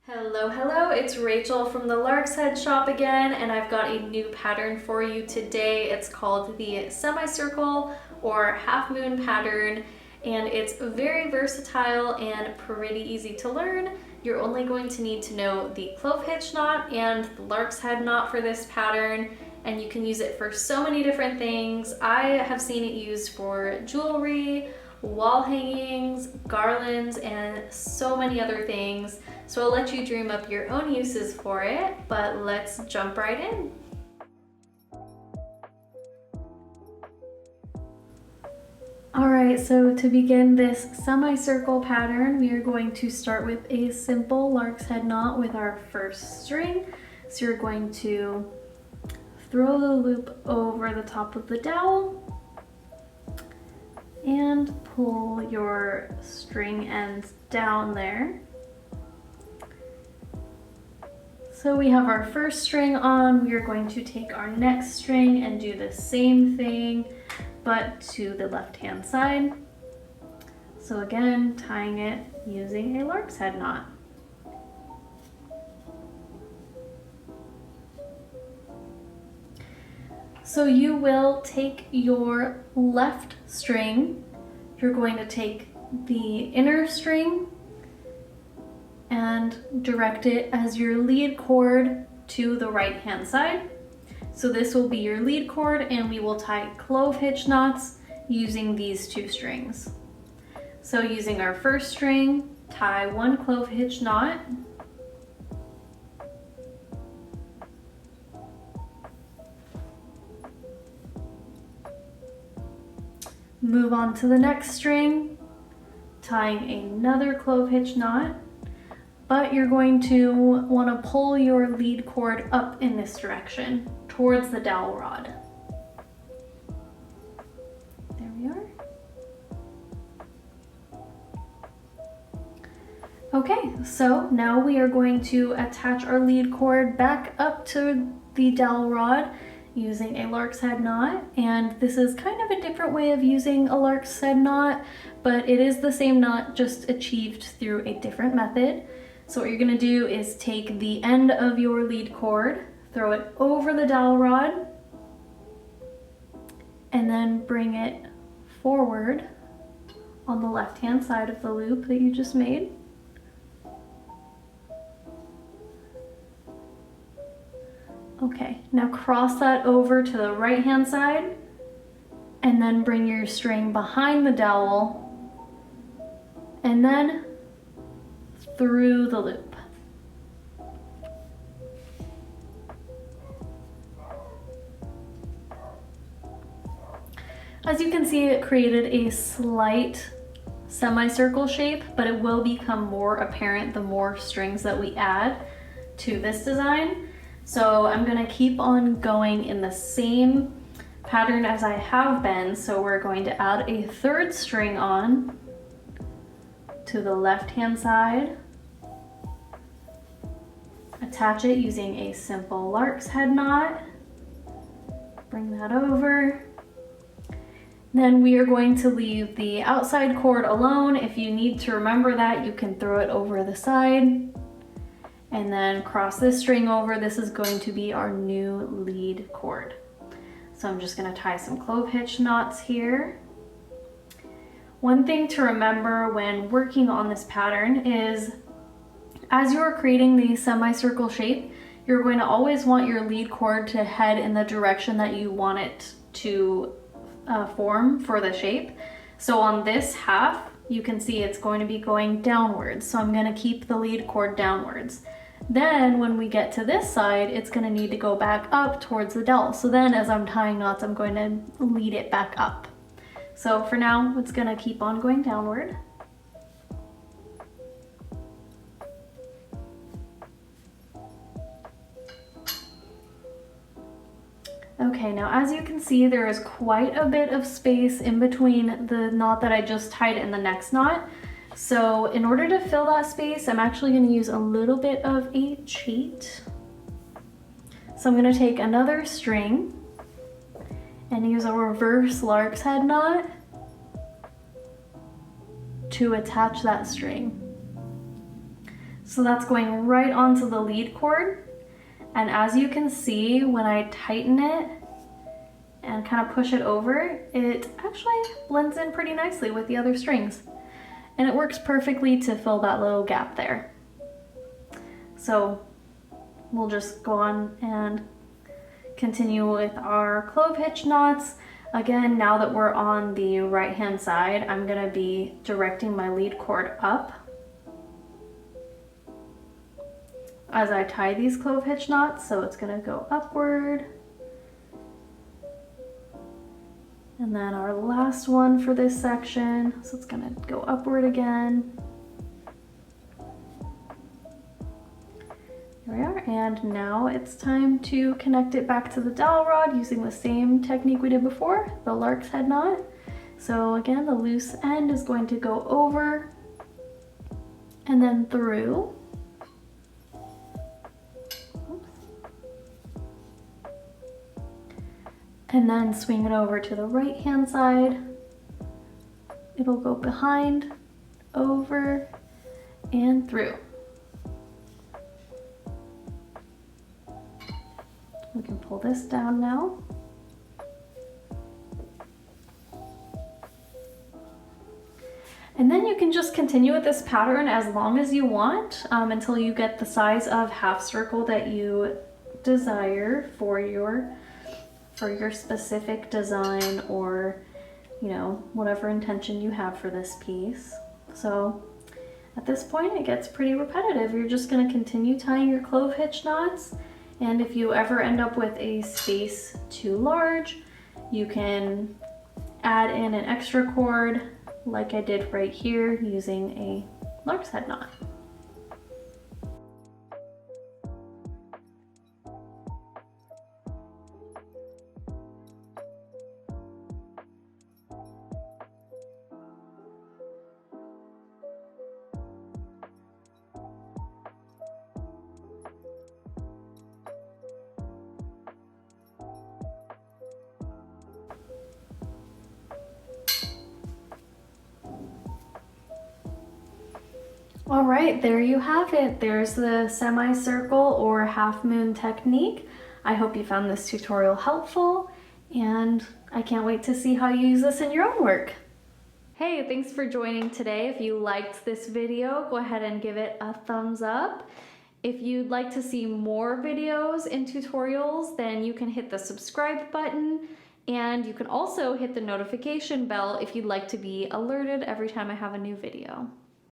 Hello, hello, it's Rachel from the Lark's Head shop again, and I've got a new pattern for you today. It's called the semicircle or half moon pattern, and it's very versatile and pretty easy to learn. You're only going to need to know the clove hitch knot and the lark's head knot for this pattern, and you can use it for so many different things. I have seen it used for jewelry, wall hangings, garlands, and so many other things. So I'll let you dream up your own uses for it, but let's jump right in. All right, so to begin this semicircle pattern, we are going to start with a simple lark's head knot with our first string. So you're going to throw the loop over the top of the dowel and pull your string ends down there. So we have our first string on. We are going to take our next string and do the same thing, but to the left-hand side. So again, tying it using a lark's head knot. So you will take your left string, you're going to take the inner string and direct it as your lead cord to the right hand side. So this will be your lead cord, and we will tie clove hitch knots using these two strings. So using our first string, tie one clove hitch knot, move on to the next string, tying another clove hitch knot, but you're going to want to pull your lead cord up in this direction towards the dowel rod. There we are. Okay, so now we are going to attach our lead cord back up to the dowel rod using a lark's head knot, and this is kind of a different way of using a lark's head knot, but it is the same knot, just achieved through a different method. So what you're gonna do is take the end of your lead cord, throw it over the dowel rod, and then bring it forward on the left-hand side of the loop that you just made. Okay, now cross that over to the right-hand side, and then bring your string behind the dowel, and then through the loop. As you can see, it created a slight semicircle shape, but it will become more apparent the more strings that we add to this design. So I'm gonna keep on going in the same pattern as I have been. So we're going to add a third string on to the left-hand side, attach it using a simple lark's head knot, bring that over. Then we are going to leave the outside cord alone. If you need to remember that, you can throw it over the side and then cross this string over. This is going to be our new lead cord. So I'm just gonna tie some clove hitch knots here. One thing to remember when working on this pattern is, as you are creating the semicircle shape, you're going to always want your lead cord to head in the direction that you want it to form for the shape. So on this half, you can see it's going to be going downwards. So I'm going to keep the lead cord downwards. Then when we get to this side, it's going to need to go back up towards the dowel. So then as I'm tying knots, I'm going to lead it back up. So for now, it's going to keep on going downward. Okay, now as you can see, there is quite a bit of space in between the knot that I just tied and the next knot. So in order to fill that space, I'm actually going to use a little bit of a cheat. So I'm going to take another string and use a reverse lark's head knot to attach that string. So that's going right onto the lead cord. And as you can see, when I tighten it and kind of push it over, it actually blends in pretty nicely with the other strings. And it works perfectly to fill that little gap there. So we'll just go on and continue with our clove hitch knots. Again, now that we're on the right hand side, I'm gonna be directing my lead cord up as I tie these clove hitch knots. So it's gonna go upward. And then our last one for this section, so it's gonna go upward again. There we are, and now it's time to connect it back to the dowel rod using the same technique we did before, the lark's head knot. So again, the loose end is going to go over and then through. And then swing it over to the right hand side. It'll go behind, over, and through. We can pull this down now. And then you can just continue with this pattern as long as you want until you get the size of half circle that you desire for your specific design, or whatever intention you have for this piece. So at this point it gets pretty repetitive. You're just going to continue tying your clove hitch knots, and if you ever end up with a space too large, you can add in an extra cord like I did right here using a lark's head knot. All right, there you have it. There's the semicircle or half moon technique. I hope you found this tutorial helpful, and I can't wait to see how you use this in your own work. Hey, thanks for joining today. If you liked this video, go ahead and give it a thumbs up. If you'd like to see more videos and tutorials, then you can hit the subscribe button, and you can also hit the notification bell if you'd like to be alerted every time I have a new video.